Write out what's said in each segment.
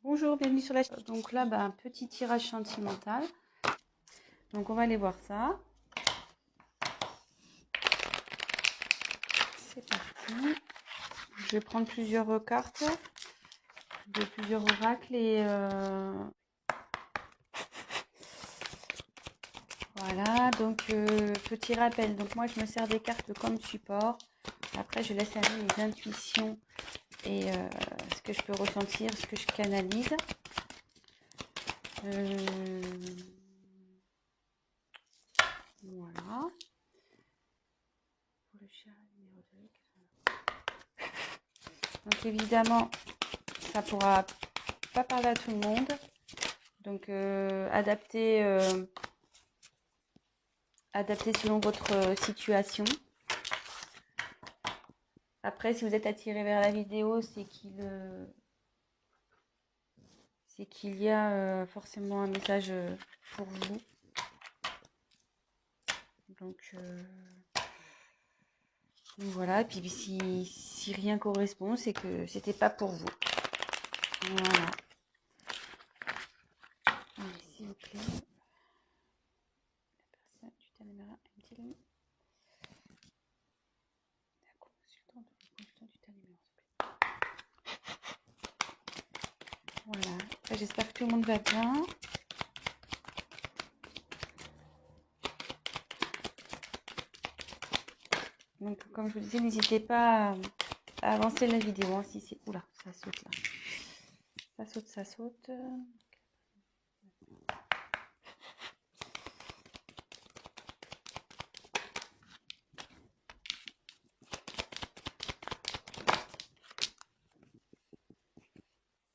Bonjour, bienvenue sur la chaîne. Donc là, un petit tirage sentimental. Donc on va aller voir ça. C'est parti. Je vais prendre plusieurs cartes de plusieurs oracles et voilà. Donc petit rappel. Donc moi, je me sers des cartes comme support. Après, je laisse aller les intuitions et ce que je peux ressentir, ce que je canalise. Voilà. Pour le chat numéro 2. Donc évidemment, ça pourra pas parler à tout le monde. Donc adapter selon votre situation. Après, si vous êtes attiré vers la vidéo, c'est qu'il y a forcément un message pour vous. Donc voilà, et puis si rien correspond, c'est que c'était pas pour vous. Voilà. Allez, s'il vous plaît. La personne du Tanimera aime-t-il la consultant du Tanimera, s'il vous plaît. Voilà. J'espère que tout le monde va bien. Donc, comme je vous disais, n'hésitez pas à avancer la vidéo. Hein, si c'est... Oula, ça saute là. Ça saute, ça saute.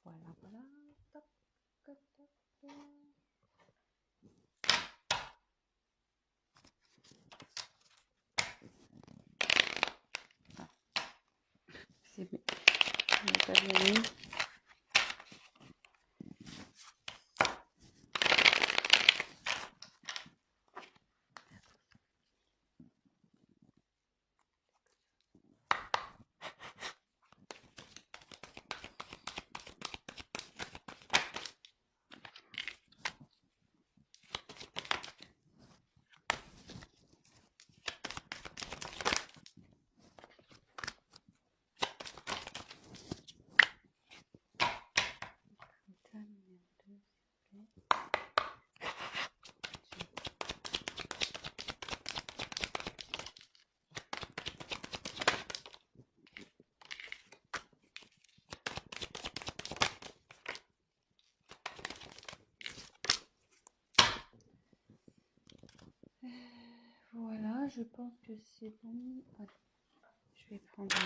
Voilà, voilà. Top, top, top. Ah, c'est bien. Je n'ai pas bien mis. Voilà, je pense que c'est bon. Allez, je vais prendre...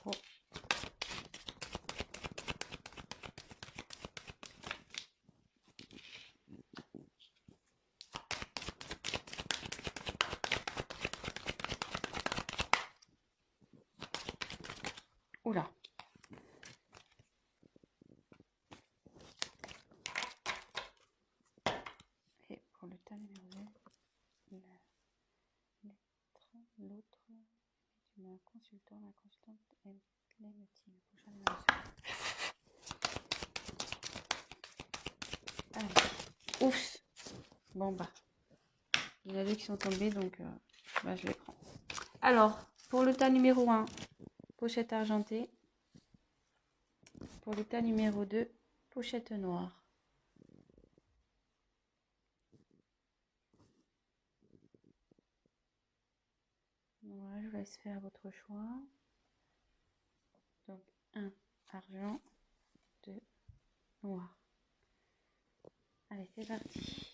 Oh. Oula. Et pour le tas numéro 2, l'autre, tu mets un consultant, la consultante l'aime-t-il? Prochain numéro. Allez. Ouf. Bon il y en a deux qui sont tombés, donc je les prends. Alors, pour le tas numéro 1, pochette argentée. Pour le tas numéro 2, pochette noire. Voilà, je vous laisse faire votre choix. Donc, 1 argent, 2 noir. Allez, c'est parti.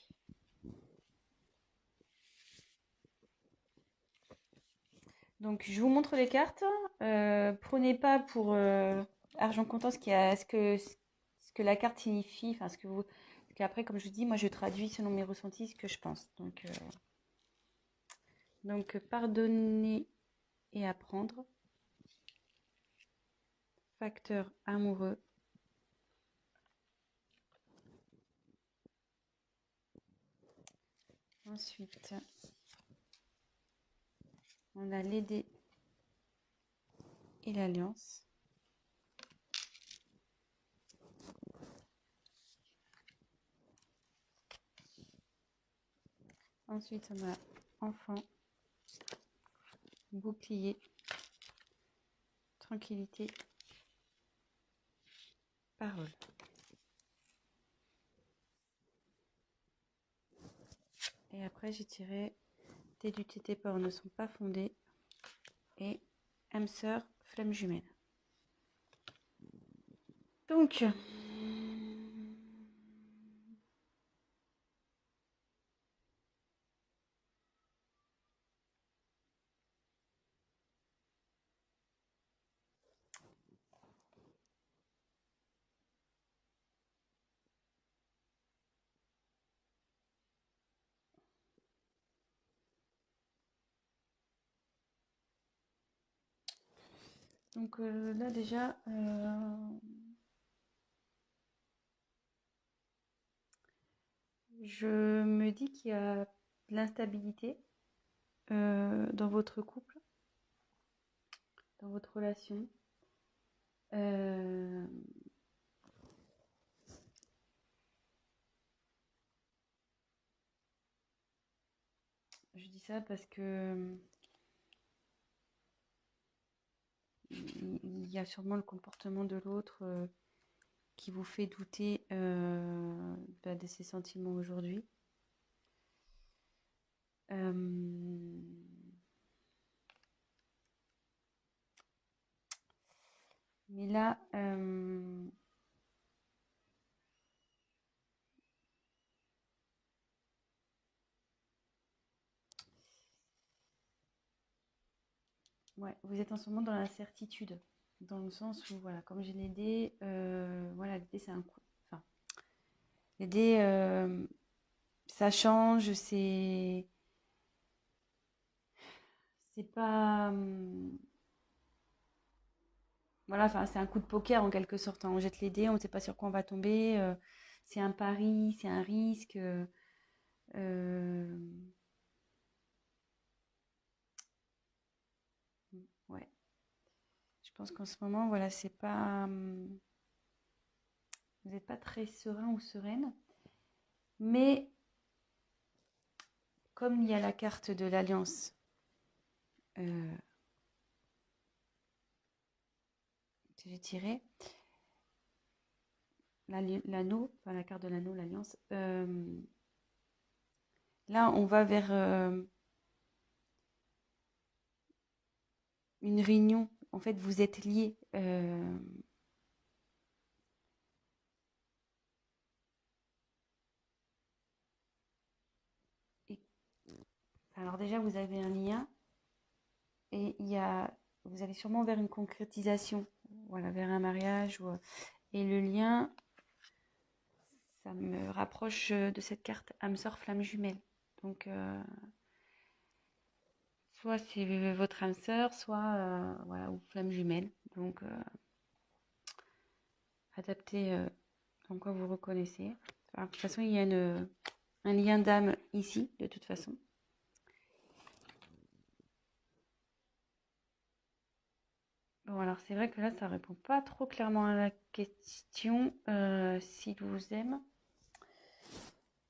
Donc, je vous montre les cartes. Prenez pas pour argent comptant ce que la carte signifie. Enfin, parce qu'après, comme je vous dis, moi, je traduis selon mes ressentis ce que je pense. Donc pardonner et apprendre. Facteur amoureux. Ensuite, on a l'aider et l'alliance. Ensuite, on a enfant, bouclier, tranquillité, parole. Et après, j'ai tiré tes luttes et tes peurs ne sont pas fondées et âme sœur, flamme jumelle. Donc, là déjà, je me dis qu'il y a de l'instabilité dans votre couple, dans votre relation. Je dis ça parce que il y a sûrement le comportement de l'autre qui vous fait douter de ses sentiments aujourd'hui. Mais là, ouais, vous êtes en ce moment dans l'incertitude, dans le sens où, voilà, comme j'ai les dés, voilà, les dés, c'est un coup. Enfin, les dés, ça change, c'est pas, voilà, enfin, c'est un coup de poker en quelque sorte, hein. On jette les dés, on ne sait pas sur quoi on va tomber. C'est un pari, c'est un risque. Euh, ouais, je pense qu'en ce moment, voilà, c'est pas, vous n'êtes pas très serein ou sereine. Mais comme il y a la carte de l'alliance euh, que j'ai tirée, l'anneau, enfin la carte de l'anneau, l'alliance, là on va vers une réunion. En fait, vous êtes liés. Et, alors déjà, vous avez un lien et vous allez sûrement vers une concrétisation, voilà, vers un mariage. Et le lien, ça me rapproche de cette carte âme sœur flamme jumelle. Donc, soit c'est votre âme sœur, soit voilà, ou flamme jumelle. Donc, adapté en quoi vous reconnaissez. Alors, de toute façon, il y a un lien d'âme ici, de toute façon. Bon, alors c'est vrai que là, ça répond pas trop clairement à la question s'il vous aime.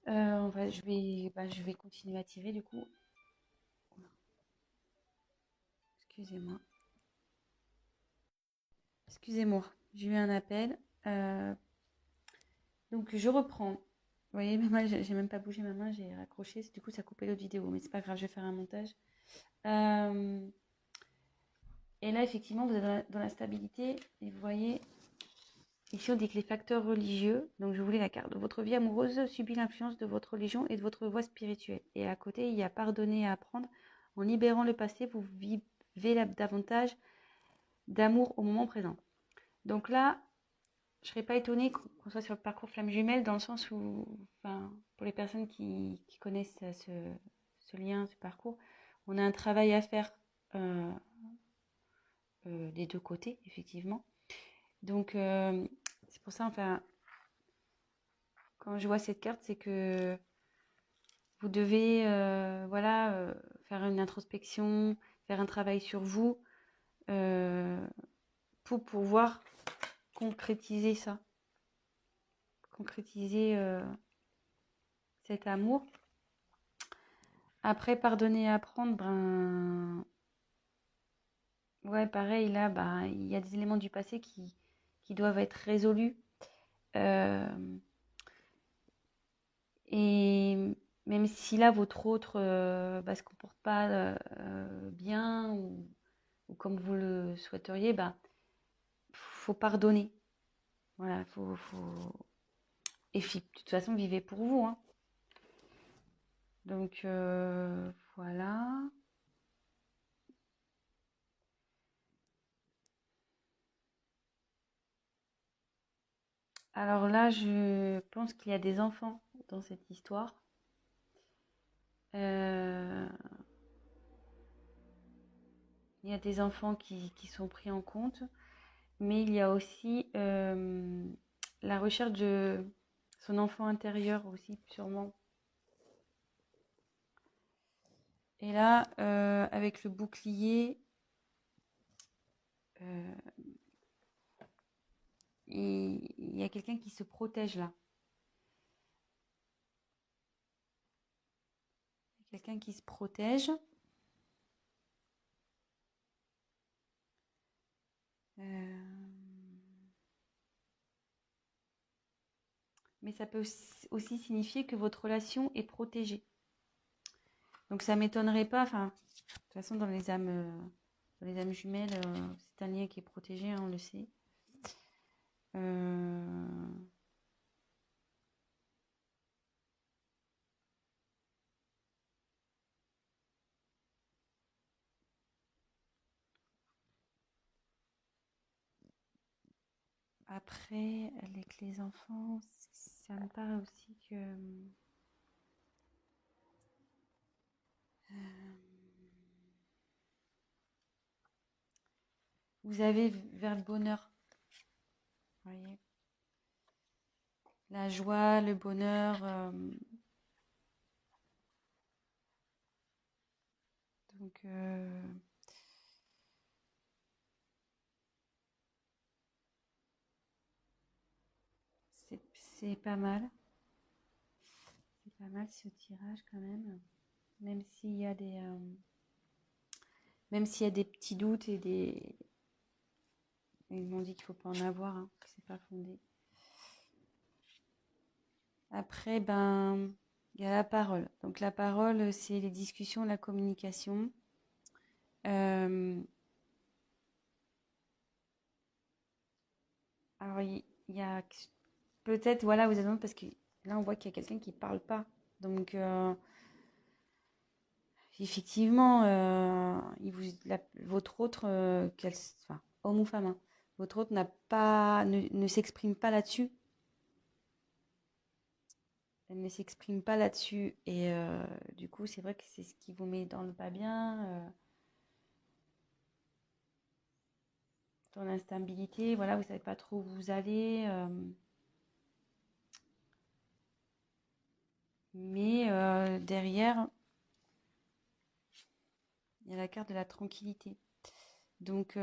Je vais continuer à tirer du coup. Excusez-moi. Excusez-moi, j'ai eu un appel. Euh, donc je reprends. Vous voyez, même moi, j'ai même pas bougé ma main, j'ai raccroché. Du coup, ça a coupé l'autre vidéo, mais c'est pas grave, je vais faire un montage. Et là, effectivement, vous êtes dans la stabilité. Et vous voyez, ici, on dit que les facteurs religieux, donc je voulais la carte, votre vie amoureuse subit l'influence de votre religion et de votre voie spirituelle. Et à côté, il y a pardonner et apprendre. En libérant le passé, vous davantage d'amour au moment présent. Donc là, je ne serais pas étonnée qu'on soit sur le parcours flamme jumelle, dans le sens où, enfin, pour les personnes qui connaissent ce lien, ce parcours, on a un travail à faire des deux côtés, effectivement. Donc, c'est pour ça, enfin, quand je vois cette carte, c'est que vous devez faire une introspection, faire un travail sur vous pour pouvoir concrétiser ça, concrétiser cet amour. Après, pardonner et apprendre, ben ouais, pareil, là, ben, il y a des éléments du passé qui doivent être résolus. Et même si là, votre autre se comporte pas bien ou comme vous le souhaiteriez, bah, faut pardonner. Voilà, Et de toute façon, vivez pour vous. Hein. Donc, voilà. Alors là, je pense qu'il y a des enfants dans cette histoire. Il y a des enfants qui sont pris en compte. Mais il y a aussi la recherche de son enfant intérieur aussi, sûrement. Et là, avec le bouclier, il y a quelqu'un qui se protège là. Quelqu'un qui se protège. Mais ça peut aussi signifier que votre relation est protégée. Donc ça m'étonnerait pas, enfin, de toute façon dans les âmes jumelles, c'est un lien qui est protégé, hein, on le sait. Après, avec les enfants, ça me paraît aussi que vous avez vers le bonheur. Vous voyez, la joie, le bonheur. Donc, c'est pas mal. C'est pas mal ce tirage quand même. Même s'il y a des petits doutes et des. Ils m'ont dit qu'il ne faut pas en avoir, hein, que c'est pas fondé. Après, ben, il y a la parole. Donc la parole, c'est les discussions, la communication. Alors il y a peut-être, voilà, vous avez parce que là on voit qu'il y a quelqu'un qui parle pas. Donc effectivement, votre autre, enfin, homme ou femme, hein, votre autre ne s'exprime pas là-dessus. Elle ne s'exprime pas là-dessus. Et du coup, c'est vrai que c'est ce qui vous met dans le pas bien, dans l'instabilité. Voilà, vous savez pas trop où vous allez. Mais derrière, il y a la carte de la tranquillité. Donc,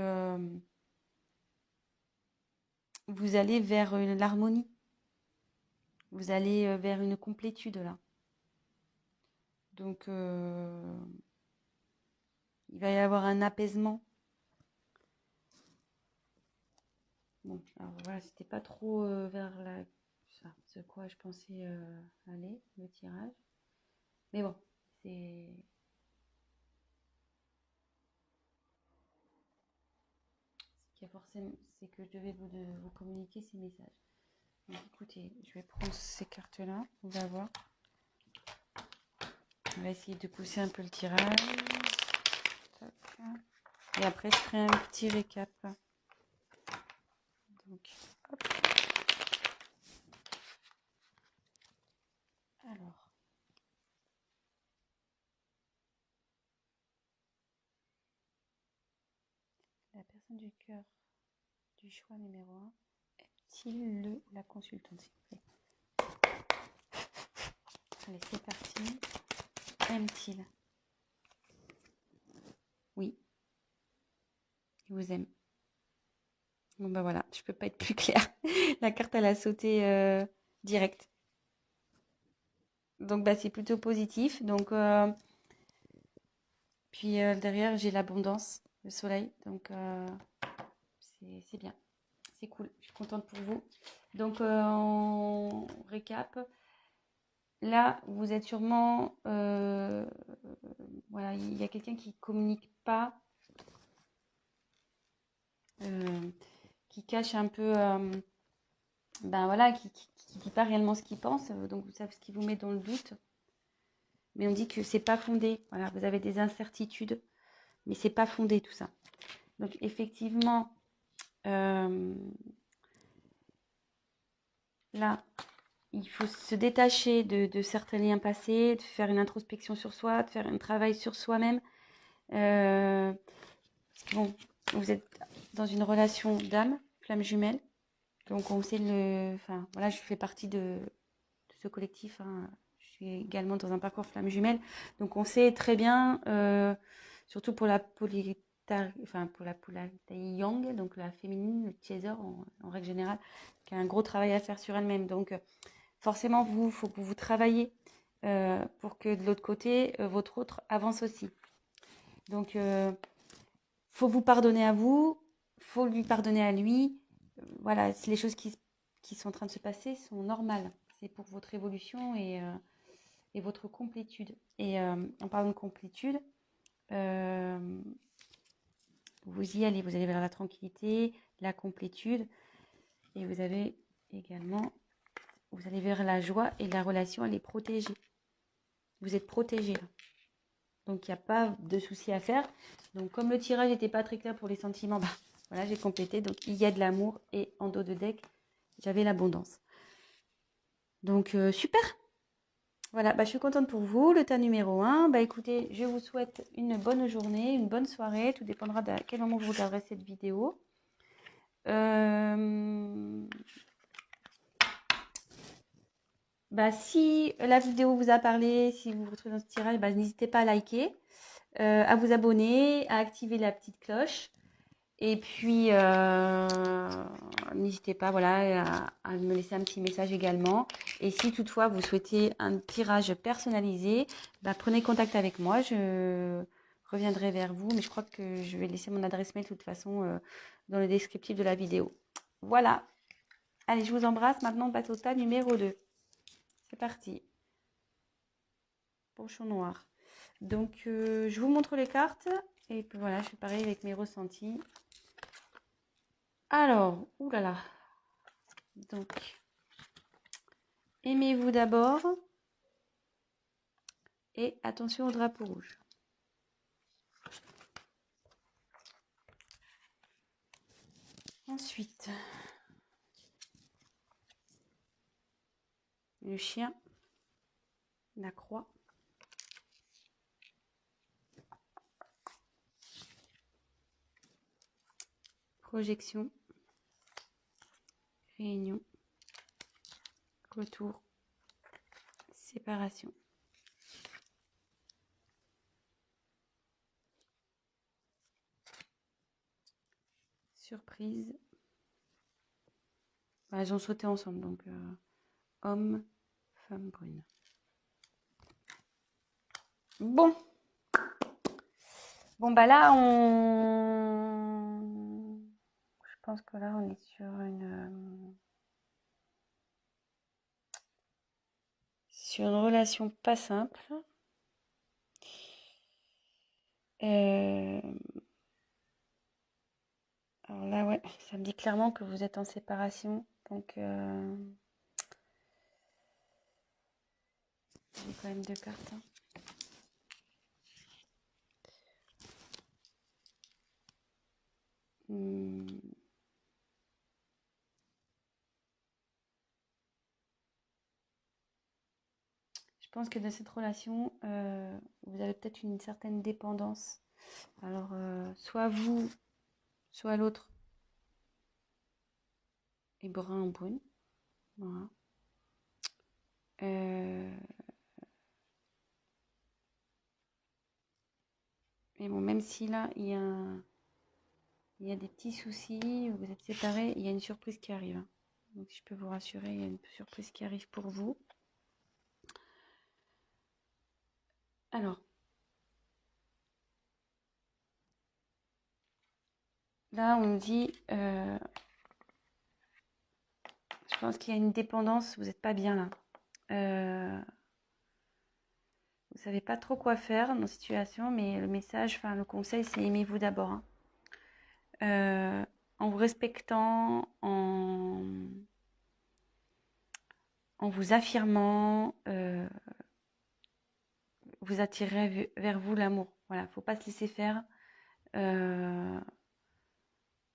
vous allez vers l'harmonie. Vous allez vers une complétude là. Donc, il va y avoir un apaisement. Bon, alors voilà, c'était pas trop vers ce quoi je pensais aller, le tirage. Mais bon, c'est que je devais vous communiquer ces messages. Donc, écoutez, je vais prendre ces cartes-là, on va voir. On va essayer de pousser un peu le tirage. Tac. Et après, je ferai un petit récap. Donc, hop. Alors, la personne du cœur du choix numéro 1 est-il le ou la consultante, s'il vous plaît? Allez, c'est parti. Aime-t-il? Oui, il vous aime. Bon, bah voilà, je peux pas être plus claire. La carte, elle a sauté direct. Donc, bah, c'est plutôt positif. Donc, puis derrière, j'ai l'abondance, le soleil. Donc, c'est bien. C'est cool. Je suis contente pour vous. Donc, on récap. Là, vous êtes sûrement... voilà, il y a quelqu'un qui communique pas, qui cache un peu... ben voilà, qui dit pas réellement ce qu'il pense. Donc, vous savez ce qui vous met dans le doute. Mais on dit que c'est pas fondé. Voilà, vous avez des incertitudes, mais c'est pas fondé tout ça. Donc, effectivement, là, il faut se détacher de certains liens passés, de faire une introspection sur soi, de faire un travail sur soi-même. Bon, vous êtes dans une relation d'âme, flamme jumelle. Donc on sait enfin voilà, je fais partie de ce collectif. Hein. Je suis également dans un parcours flamme jumelle. Donc on sait très bien, surtout pour la pour la polarité yang, donc la féminine, le chaser en règle générale, qui a un gros travail à faire sur elle-même. Donc forcément, il faut que vous travaillez pour que de l'autre côté, votre autre avance aussi. Donc, faut vous pardonner à vous, faut lui pardonner à lui. Voilà, les choses qui sont en train de se passer sont normales. C'est pour votre évolution et votre complétude. Et en parlant de complétude, euh, vous y allez, vous allez vers la tranquillité, la complétude, et vous avez également, vous allez vers la joie et la relation, elle est protégée. Vous êtes protégé. Donc, il n'y a pas de souci à faire. Donc, comme le tirage n'était pas très clair pour les sentiments, bah, voilà, j'ai complété. Donc, il y a de l'amour et en dos de deck, j'avais l'abondance. Donc, super. Voilà, bah, je suis contente pour vous. Le tas numéro 1. Bah, écoutez, je vous souhaite une bonne journée, une bonne soirée. Tout dépendra de quel moment vous regarderez cette vidéo. Bah, si la vidéo vous a parlé, si vous vous retrouvez dans ce tirage, bah, n'hésitez pas à liker, à vous abonner, à activer la petite cloche. Et puis, n'hésitez pas voilà, à me laisser un petit message également. Et si toutefois vous souhaitez un tirage personnalisé, bah, prenez contact avec moi. Je reviendrai vers vous. Mais je crois que je vais laisser mon adresse mail de toute façon dans le descriptif de la vidéo. Voilà. Allez, je vous embrasse. Maintenant, on passe au tas numéro 2. C'est parti. Pochon noir. Donc, je vous montre les cartes. Et puis voilà, je fais pareil avec mes ressentis. Alors, oulala. Donc, aimez-vous d'abord et attention au drapeau rouge. Ensuite, le chien, la croix, projection, réunion, retour, séparation. Surprise. Bah, elles ont sauté ensemble, donc homme, femme brune. Bon. Bon, bah là, je pense que là, on est sur une relation pas simple. Alors là, ouais, ça me dit clairement que vous êtes en séparation. Donc, j'ai quand même deux cartes. Hein. Hmm, je pense que dans cette relation, vous avez peut-être une certaine dépendance. Alors, soit vous, soit l'autre est brun ou brune. Voilà. Euh, mais bon, même si là, il y a des petits soucis, vous êtes séparés, il y a une surprise qui arrive, hein. Donc, si je peux vous rassurer, il y a une surprise qui arrive pour vous. Alors, là, on me dit, je pense qu'il y a une dépendance, vous n'êtes pas bien là. Vous savez pas trop quoi faire dans cette situation, mais le message, enfin le conseil, c'est aimez-vous d'abord, hein. En vous respectant, en vous affirmant, vous attirez vers vous l'amour. Voilà, faut pas se laisser faire.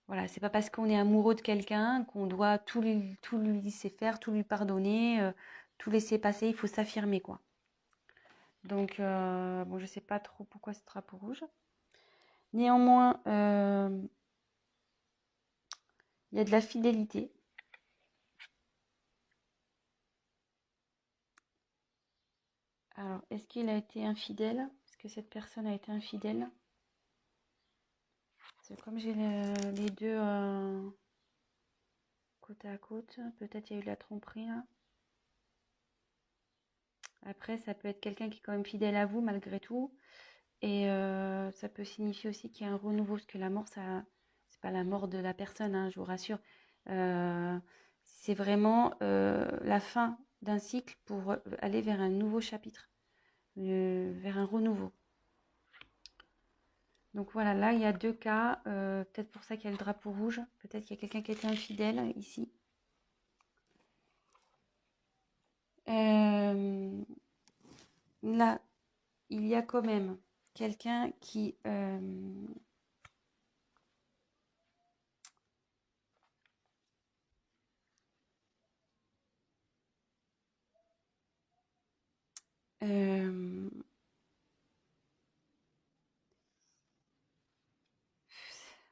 Voilà, c'est pas parce qu'on est amoureux de quelqu'un qu'on doit tout lui laisser faire, tout lui pardonner, tout laisser passer. Il faut s'affirmer, quoi. Donc, bon, je sais pas trop pourquoi ce drapeau rouge. Néanmoins, il y a de la fidélité. Alors, est-ce qu'il a été infidèle? Est-ce que cette personne a été infidèle? Parce que comme j'ai les deux côte à côte, peut-être il y a eu de la tromperie là. Après, ça peut être quelqu'un qui est quand même fidèle à vous malgré tout. Et ça peut signifier aussi qu'il y a un renouveau, parce que la mort, ça, c'est pas la mort de la personne, hein, je vous rassure. Euh, c'est vraiment la fin d'un cycle pour aller vers un nouveau chapitre, vers un renouveau. Donc voilà, là il y a deux cas, peut-être pour ça qu'il y a le drapeau rouge, peut-être qu'il y a quelqu'un qui a été infidèle ici. Euh, Là, il y a quand même quelqu'un qui euh,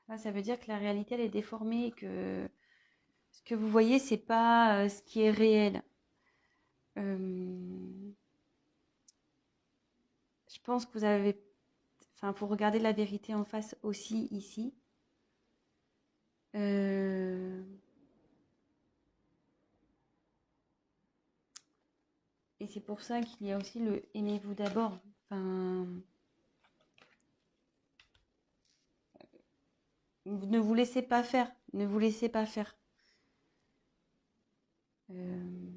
là, ça veut dire que la réalité elle est déformée, que ce que vous voyez c'est pas ce qui est réel. Euh, je pense que vous avez, enfin, faut regarder la vérité en face aussi ici. Euh, et c'est pour ça qu'il y a aussi le aimez-vous d'abord. Enfin, ne vous laissez pas faire, ne vous laissez pas faire. Euh,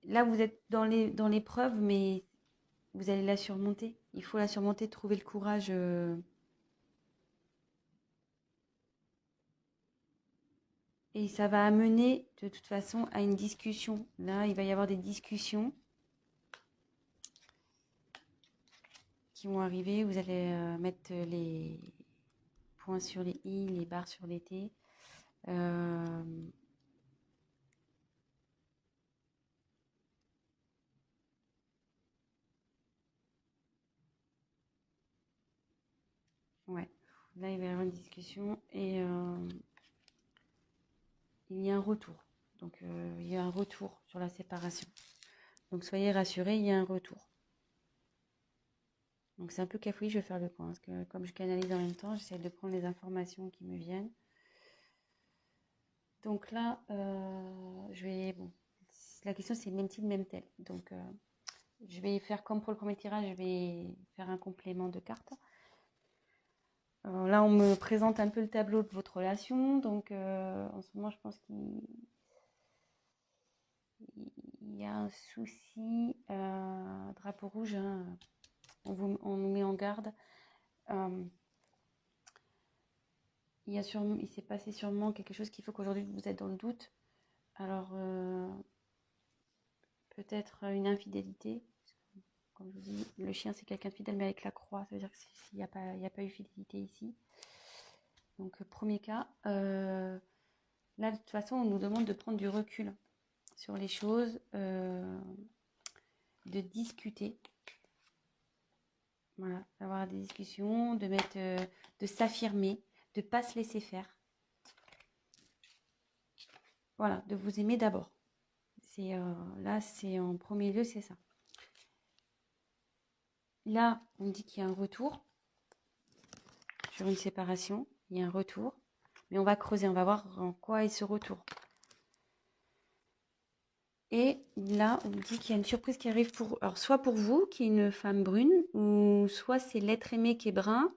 Là, vous êtes dans l'épreuve, mais vous allez la surmonter. Il faut la surmonter, trouver le courage. Et ça va amener de toute façon à une discussion. Là, il va y avoir des discussions qui vont arriver. Vous allez mettre les points sur les i, les barres sur les t. Euh, ouais. Là, il va y avoir une discussion et il y a un retour. Donc, il y a un retour sur la séparation. Donc, soyez rassurés, il y a un retour. Donc, c'est un peu cafouillé, je vais faire le point. Parce que comme je canalise en même temps, j'essaie de prendre les informations qui me viennent. Donc là, je vais... Bon, la question, c'est même-t-il, même-t-elle. Donc, je vais faire comme pour le premier tirage, je vais faire un complément de cartes. Alors là, on me présente un peu le tableau de votre relation. Donc, en ce moment, je pense qu'il y a un souci. Drapeau rouge, hein, on nous met en garde. Il s'est passé sûrement quelque chose qui fait qu'aujourd'hui, vous êtes dans le doute. Alors, peut-être une infidélité. Comme je vous dis, le chien, c'est quelqu'un de fidèle, mais avec la croix. Ça veut dire qu'il n'y a pas eu fidélité ici. Donc, premier cas, là, de toute façon, on nous demande de prendre du recul sur les choses, de discuter. Voilà, d'avoir des discussions, de s'affirmer, de ne pas se laisser faire. Voilà, de vous aimer d'abord. Là, c'est en premier lieu, c'est ça. Là, on me dit qu'il y a un retour sur une séparation. Il y a un retour. Mais on va creuser, on va voir en quoi est ce retour. Et là, on me dit qu'il y a une surprise qui arrive alors, soit pour vous, qui est une femme brune, ou soit c'est l'être aimé qui est brun,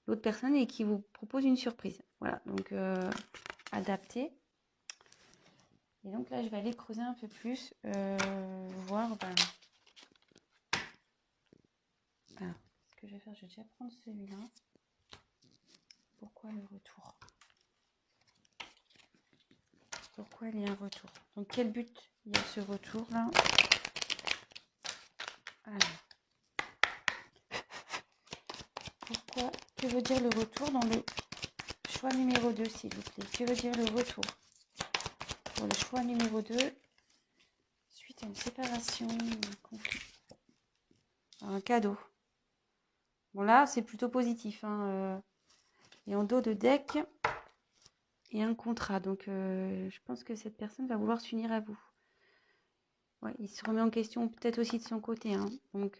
l'autre personne, et qui vous propose une surprise. Voilà, donc adapté. Et donc là, je vais aller creuser un peu plus, voir. Alors, ce que je vais faire, je vais déjà prendre celui-là. Pourquoi le retour? Pourquoi il y a un retour? Donc, quel but il y a ce retour-là? Alors, que veut dire le retour dans le choix numéro 2, s'il vous plaît? Que veut dire le retour? Pour le choix numéro 2, suite à une séparation, un conflit. Un cadeau. Bon, là, c'est plutôt positif. Et en dos de deck, il y a un contrat. Donc, je pense que cette personne va vouloir s'unir à vous. Ouais, il se remet en question peut-être aussi de son côté. Donc,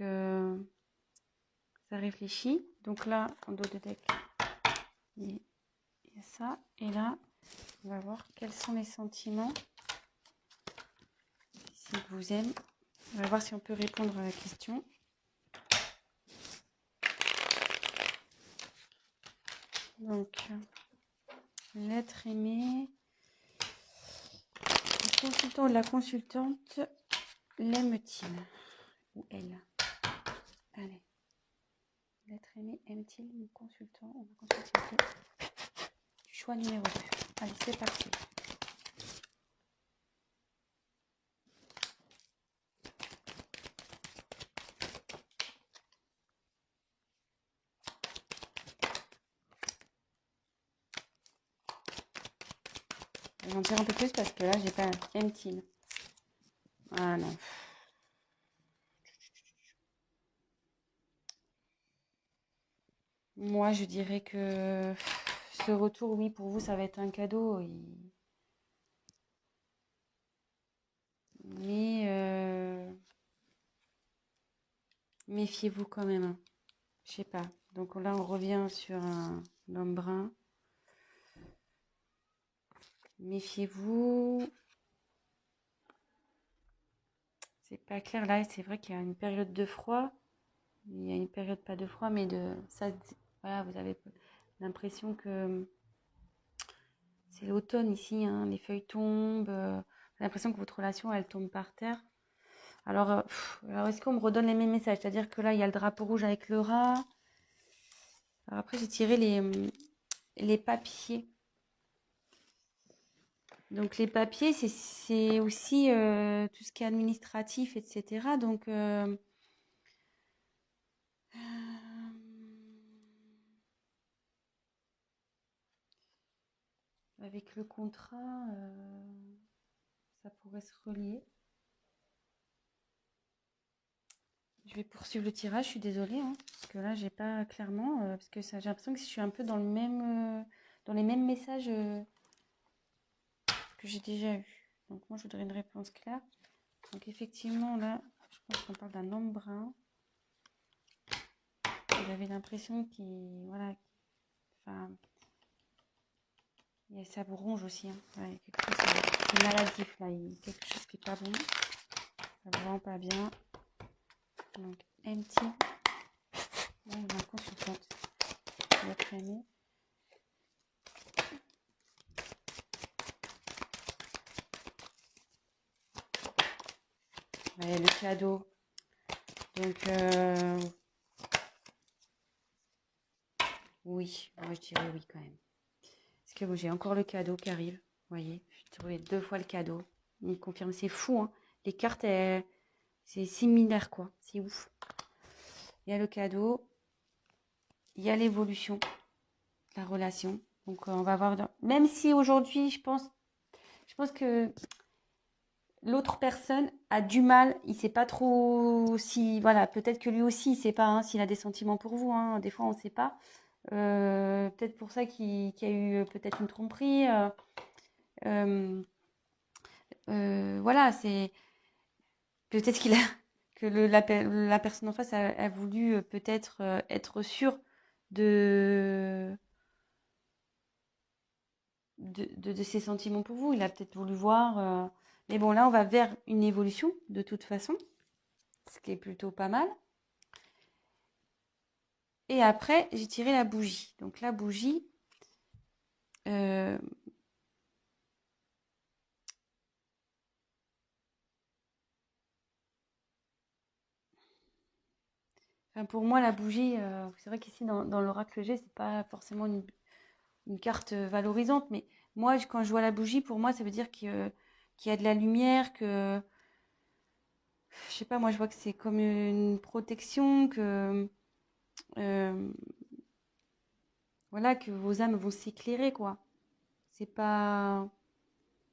ça réfléchit. Donc là, en dos de deck, il y a ça. Et là, on va voir quels sont les sentiments. S'il vous aime. On va voir si on peut répondre à la question. Donc, l'être aimé. Le consultant ou la consultante l'aime-t-il? Ou elle? Allez. L'être aimé aime-t-il le consultant ou la consultante? Choix numéro 2. Allez, c'est parti. Je vais en dire un peu plus parce que là, j'ai pas aime-t-il. Ah non. Moi, je dirais que ce retour, oui, pour vous, ça va être un cadeau. Mais méfiez-vous quand même. Je sais pas. Donc là, on revient sur un homme brun. Méfiez-vous. C'est pas clair là. C'est vrai qu'il y a une période de froid. Il y a une période pas de froid, mais de ça. Voilà, vous avez l'impression que c'est l'automne ici. Les feuilles tombent. J'ai l'impression que votre relation, elle tombe par terre. Alors est-ce qu'on me redonne les mêmes messages? C'est-à-dire que là, il y a le drapeau rouge avec le rat. Alors après, j'ai tiré les papiers. Donc, les papiers, c'est aussi tout ce qui est administratif, etc. Donc, avec le contrat, ça pourrait se relier. Je vais poursuivre le tirage, je suis désolée, parce que là, j'ai pas clairement, parce que j'ai l'impression que je suis un peu dans dans les mêmes messages que j'ai déjà eu. Donc, moi, je voudrais une réponse claire. Donc, effectivement, là, je pense qu'on parle d'un homme brun. J'avais l'impression qu'il, voilà, enfin, et ça vous ronge aussi. Ouais, quelque chose qui est maladif là. Il y a quelque chose qui n'est pas bon. Ça vous rend pas bien. Donc, empty. Là, on a un consultante. Votre aimé. Ouais, le cadeau. Donc, oui. Moi, je dirais oui quand même. Parce que j'ai encore le cadeau qui arrive. Vous voyez, j'ai trouvé 2 fois le cadeau. Il me confirme. C'est fou, Les cartes, c'est similaire, quoi. C'est ouf. Il y a le cadeau. Il y a l'évolution de la relation. Donc, on va voir. Même si aujourd'hui, je pense que l'autre personne a du mal, il sait pas trop si, voilà, peut-être que lui aussi, il sait pas hein, s'il a des sentiments pour vous. Hein, des fois, on sait pas. Peut-être pour ça qu'il y a eu peut-être une tromperie. Euh, voilà, c'est peut-être qu'il a que la personne en face a voulu peut-être être sûre de, de ses sentiments pour vous. Il a peut-être voulu voir. Mais bon, là, on va vers une évolution de toute façon, ce qui est plutôt pas mal. Et après, j'ai tiré la bougie. Donc la bougie, euh, enfin, pour moi, la bougie, c'est vrai qu'ici dans l'oracle G, c'est pas forcément une carte valorisante, mais moi, quand je vois la bougie, pour moi, ça veut dire qu'il y a de la lumière, que je sais pas, moi, je vois que c'est comme une protection, que euh, voilà, que vos âmes vont s'éclairer, quoi. C'est pas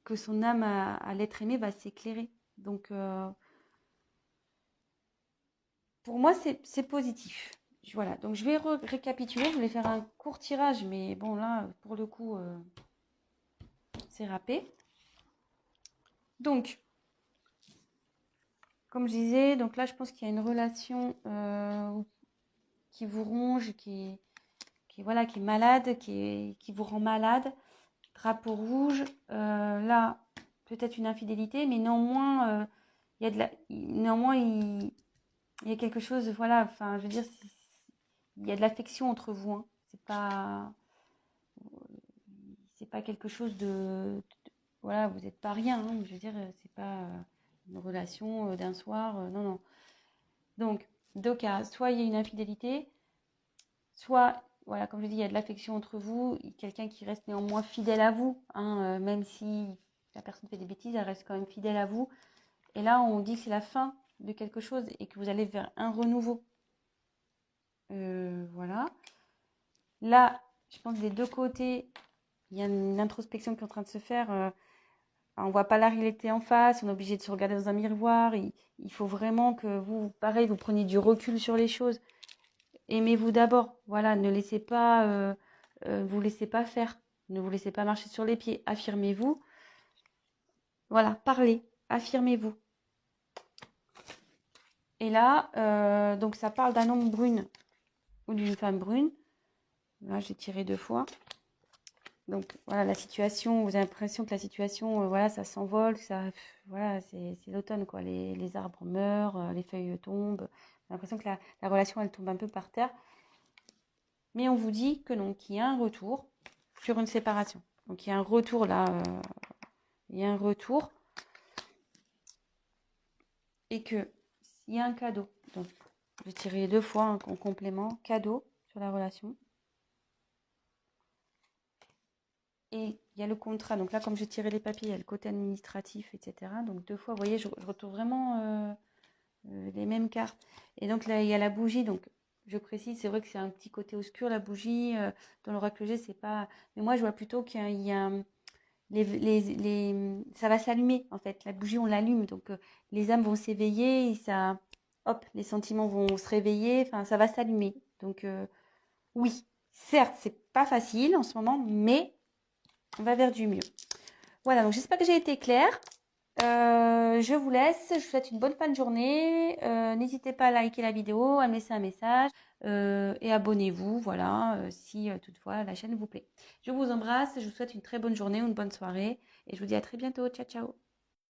que son âme à l'être aimé va s'éclairer. Donc, pour moi, c'est positif. Voilà, donc je vais récapituler. Je voulais faire un court tirage, mais bon, là, pour le coup, c'est râpé. Donc, comme je disais, donc là, je pense qu'il y a une relation qui vous ronge, voilà, qui est malade, qui vous rend malade. Drapeau rouge, là, peut-être une infidélité, mais néanmoins, il y a néanmoins, il y a quelque chose, voilà, enfin, je veux dire, il y a de l'affection entre vous, hein. C'est pas quelque chose voilà, vous n'êtes pas rien, hein. Je veux dire, c'est pas une relation d'un soir, non, non. Donc, deux cas, soit il y a une infidélité, soit, voilà, comme je dis, il y a de l'affection entre vous, quelqu'un qui reste néanmoins fidèle à vous, hein, même si la personne fait des bêtises, elle reste quand même fidèle à vous. Et là, on dit que c'est la fin de quelque chose et que vous allez vers un renouveau. Voilà. Là, je pense que des deux côtés, il y a une introspection qui est en train de se faire. On ne voit pas la réalité en face, on est obligé de se regarder dans un miroir. Il faut vraiment que vous, pareil, vous preniez du recul sur les choses. Aimez-vous d'abord. Voilà, ne laissez pas, vous laissez pas faire. Ne vous laissez pas marcher sur les pieds. Affirmez-vous. Voilà, parlez. Affirmez-vous. Et là, donc ça parle d'un homme brune ou d'une femme brune. Là, j'ai tiré deux fois. Donc voilà, la situation, vous avez l'impression que la situation, voilà, ça s'envole, voilà, c'est l'automne, quoi. Les arbres meurent, les feuilles tombent. J'ai l'impression que la relation, elle tombe un peu par terre. Mais on vous dit que non, qu'il y a un retour sur une séparation. Donc il y a un retour là, il y a un retour. Et que s'il y a un cadeau, donc je vais tirer deux fois en complément, cadeau sur la relation. Et il y a le contrat. Donc là, comme j'ai tiré les papiers, il y a le côté administratif, etc. Donc deux fois, vous voyez, je retrouve vraiment les mêmes cartes. Et donc là, il y a la bougie. Donc je précise, c'est vrai que c'est un petit côté obscur, la bougie. Dans l'oracle G, c'est pas. Mais moi, je vois plutôt qu'il y a ça va s'allumer, en fait. La bougie, on l'allume. Donc les âmes vont s'éveiller. Et ça, hop, les sentiments vont se réveiller. Enfin, ça va s'allumer. Donc oui, certes, c'est pas facile en ce moment, mais on va vers du mieux. Voilà, donc j'espère que j'ai été claire. Je vous laisse, je vous souhaite une bonne fin de journée. N'hésitez pas à liker la vidéo, à me laisser un message et abonnez-vous, voilà, si toutefois la chaîne vous plaît. Je vous embrasse, je vous souhaite une très bonne journée ou une bonne soirée et je vous dis à très bientôt. Ciao, ciao.